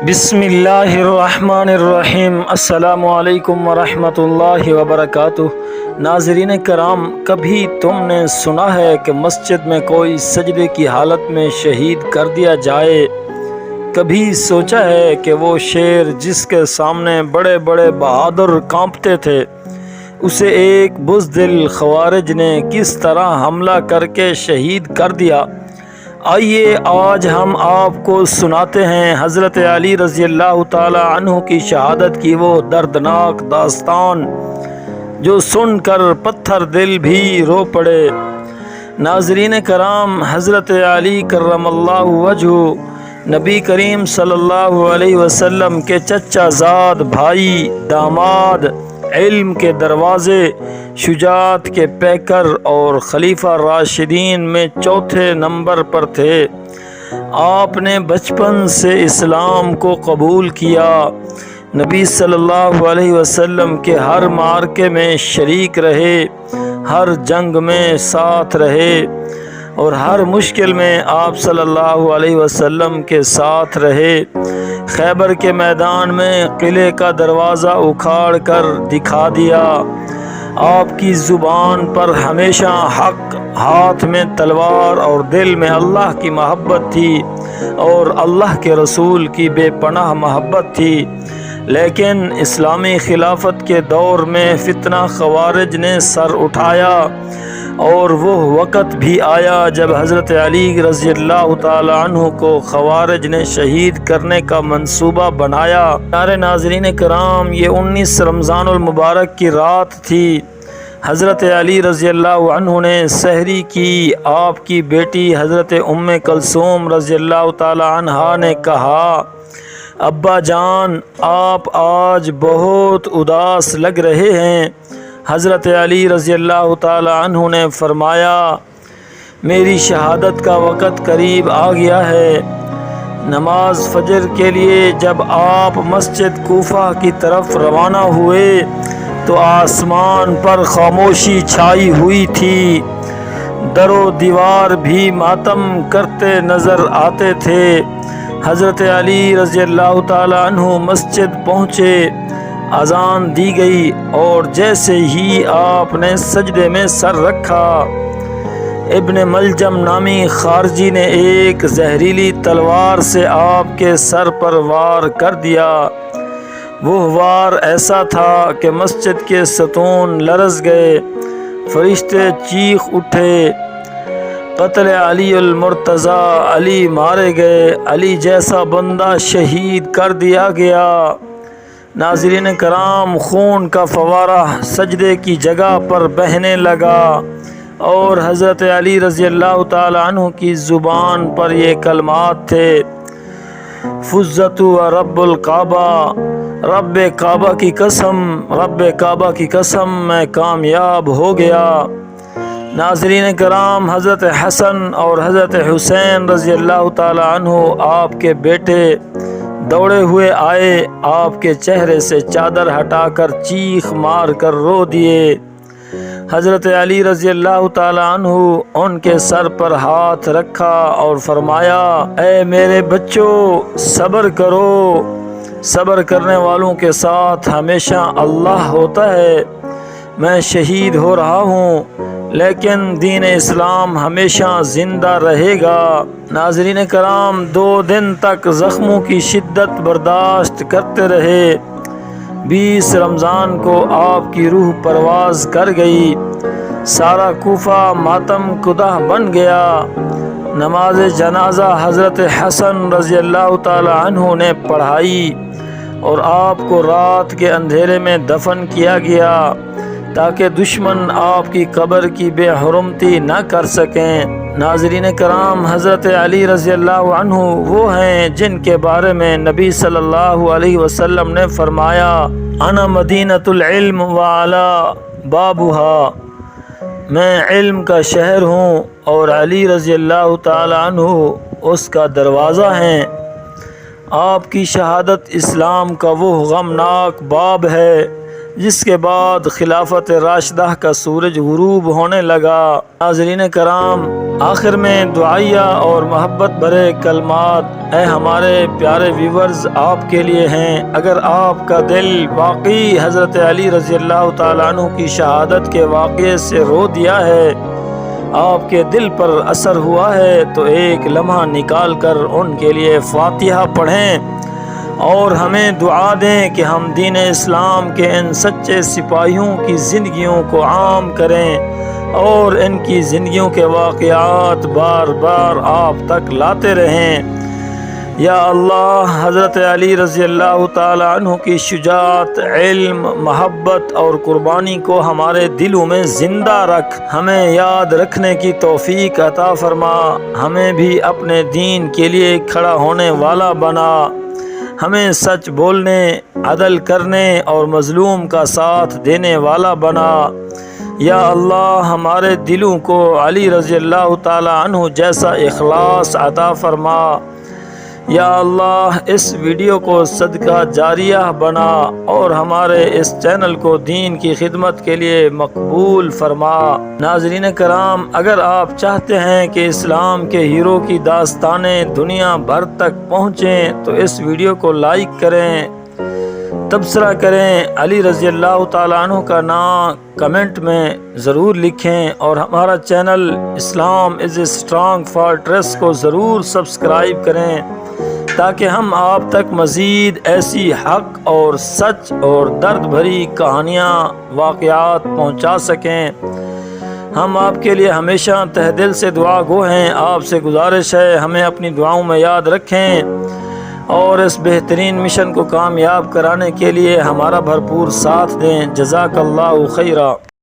بسم اللہ الرحمن الرحیم۔ السلام علیکم ورحمۃ اللہ وبرکاتہ۔ ناظرین کرام، کبھی تم نے سنا ہے کہ مسجد میں کوئی سجدے کی حالت میں شہید کر دیا جائے؟ کبھی سوچا ہے کہ وہ شیر جس کے سامنے بڑے بڑے بہادر کانپتے تھے، اسے ایک بزدل خوارج نے کس طرح حملہ کر کے شہید کر دیا؟ آئیے آج ہم آپ کو سناتے ہیں حضرت علی رضی اللہ تعالی عنہ کی شہادت کی وہ دردناک داستان جو سن کر پتھر دل بھی رو پڑے۔ ناظرین کرام، حضرت علی کرم اللہ وجہہ نبی کریم صلی اللہ علیہ وسلم کے چچا زاد، بھائی، داماد، علم کے دروازے، شجاعت کے پیکر اور خلیفہ راشدین میں چوتھے نمبر پر تھے۔ آپ نے بچپن سے اسلام کو قبول کیا، نبی صلی اللہ علیہ وسلم کے ہر معرکے میں شریک رہے، ہر جنگ میں ساتھ رہے اور ہر مشکل میں آپ صلی اللہ علیہ وسلم کے ساتھ رہے۔ خیبر کے میدان میں قلعے کا دروازہ اکھاڑ کر دکھا دیا۔ آپ کی زبان پر ہمیشہ حق، ہاتھ میں تلوار اور دل میں اللہ کی محبت تھی اور اللہ کے رسول کی بے پناہ محبت تھی۔ لیکن اسلامی خلافت کے دور میں فتنہ خوارج نے سر اٹھایا اور وہ وقت بھی آیا جب حضرت علی رضی اللہ تعالی عنہ کو خوارج نے شہید کرنے کا منصوبہ بنایا۔ پیارے ناظرین کرام، یہ 19 رمضان المبارک کی رات تھی۔ حضرت علی رضی اللہ عنہ نے سحری کی۔ آپ کی بیٹی حضرت ام کلثوم رضی اللہ تعالی عنہا نے کہا، ابا جان، آپ آج بہت اداس لگ رہے ہیں۔ حضرت علی رضی اللہ تعالی عنہ نے فرمایا، میری شہادت کا وقت قریب آ گیا ہے۔ نماز فجر کے لیے جب آپ مسجد کوفہ کی طرف روانہ ہوئے تو آسمان پر خاموشی چھائی ہوئی تھی۔ در و دیوار بھی ماتم کرتے نظر آتے تھے۔ حضرت علی رضی اللہ تعالی عنہ مسجد پہنچے، اذان دی گئی اور جیسے ہی آپ نے سجدے میں سر رکھا، ابن ملجم نامی خارجی نے ایک زہریلی تلوار سے آپ کے سر پر وار کر دیا۔ وہ وار ایسا تھا کہ مسجد کے ستون لرز گئے، فرشتے چیخ اٹھے، قتل علی المرتضی، علی مارے گئے، علی جیسا بندہ شہید کر دیا گیا۔ ناظرین کرام، خون کا فوارہ سجدے کی جگہ پر بہنے لگا اور حضرت علی رضی اللہ تعالی عنہ کی زبان پر یہ کلمات تھے، فزت و رب الکعبہ، رب کعبہ کی قسم، رب کعبہ کی قسم، میں کامیاب ہو گیا۔ ناظرین کرام، حضرت حسن اور حضرت حسین رضی اللہ تعالی عنہ آپ کے بیٹے دوڑے ہوئے آئے، آپ کے چہرے سے چادر ہٹا کر چیخ مار کر رو دیے۔ حضرت علی رضی اللہ تعالی عنہ ان کے سر پر ہاتھ رکھا اور فرمایا، اے میرے بچوں، صبر کرو، صبر کرنے والوں کے ساتھ ہمیشہ اللہ ہوتا ہے۔ میں شہید ہو رہا ہوں لیکن دین اسلام ہمیشہ زندہ رہے گا۔ ناظرین کرام، 2 دن تک زخموں کی شدت برداشت کرتے رہے۔ 20 رمضان کو آپ کی روح پرواز کر گئی۔ سارا کوفہ ماتم کدہ بن گیا۔ نماز جنازہ حضرت حسن رضی اللہ تعالی عنہ نے پڑھائی اور آپ کو رات کے اندھیرے میں دفن کیا گیا تاکہ دشمن آپ کی قبر کی بے حرمتی نہ کر سکیں۔ ناظرین کرام، حضرت علی رضی اللہ عنہ وہ ہیں جن کے بارے میں نبی صلی اللہ علیہ وسلم نے فرمایا، انا مدینۃ العلم وعلی بابھا، میں علم کا شہر ہوں اور علی رضی اللہ تعالی عنہ اس کا دروازہ ہیں۔ آپ کی شہادت اسلام کا وہ غمناک باب ہے جس کے بعد خلافت راشدہ کا سورج غروب ہونے لگا۔ ناظرین کرام، آخر میں دعائیہ اور محبت بھرے کلمات اے ہمارے پیارے ویورز آپ کے لیے ہیں۔ اگر آپ کا دل واقعی حضرت علی رضی اللہ تعالیٰ عنہ کی شہادت کے واقعے سے رو دیا ہے، آپ کے دل پر اثر ہوا ہے، تو ایک لمحہ نکال کر ان کے لیے فاتحہ پڑھیں اور ہمیں دعا دیں کہ ہم دین اسلام کے ان سچے سپاہیوں کی زندگیوں کو عام کریں اور ان کی زندگیوں کے واقعات بار بار آپ تک لاتے رہیں۔ یا اللہ، حضرت علی رضی اللہ تعالی عنہ کی شجاعت، علم، محبت اور قربانی کو ہمارے دلوں میں زندہ رکھ، ہمیں یاد رکھنے کی توفیق عطا فرما، ہمیں بھی اپنے دین کے لیے کھڑا ہونے والا بنا، ہمیں سچ بولنے، عدل کرنے اور مظلوم کا ساتھ دینے والا بنا۔ یا اللہ، ہمارے دلوں کو علی رضی اللہ تعالی عنہ جیسا اخلاص عطا فرما۔ یا اللہ، اس ویڈیو کو صدقہ جاریہ بنا اور ہمارے اس چینل کو دین کی خدمت کے لیے مقبول فرما۔ ناظرین کرام، اگر آپ چاہتے ہیں کہ اسلام کے ہیرو کی داستانیں دنیا بھر تک پہنچیں تو اس ویڈیو کو لائک کریں، تبصرہ کریں، علی رضی اللہ تعالیٰ عنہ کا نام کمنٹ میں ضرور لکھیں اور ہمارا channel Islam is a strong fortress کو ضرور سبسکرائب کریں تاکہ ہم آپ تک مزید ایسی حق اور سچ اور درد بھری کہانیاں، واقعات پہنچا سکیں۔ ہم آپ کے لیے ہمیشہ تہ دل سے دعا گو ہیں۔ آپ سے گزارش ہے ہمیں اپنی دعاؤں میں یاد رکھیں اور اس بہترین مشن کو کامیاب کرانے کے لیے ہمارا بھرپور ساتھ دیں۔ جزاک اللہ خیرہ۔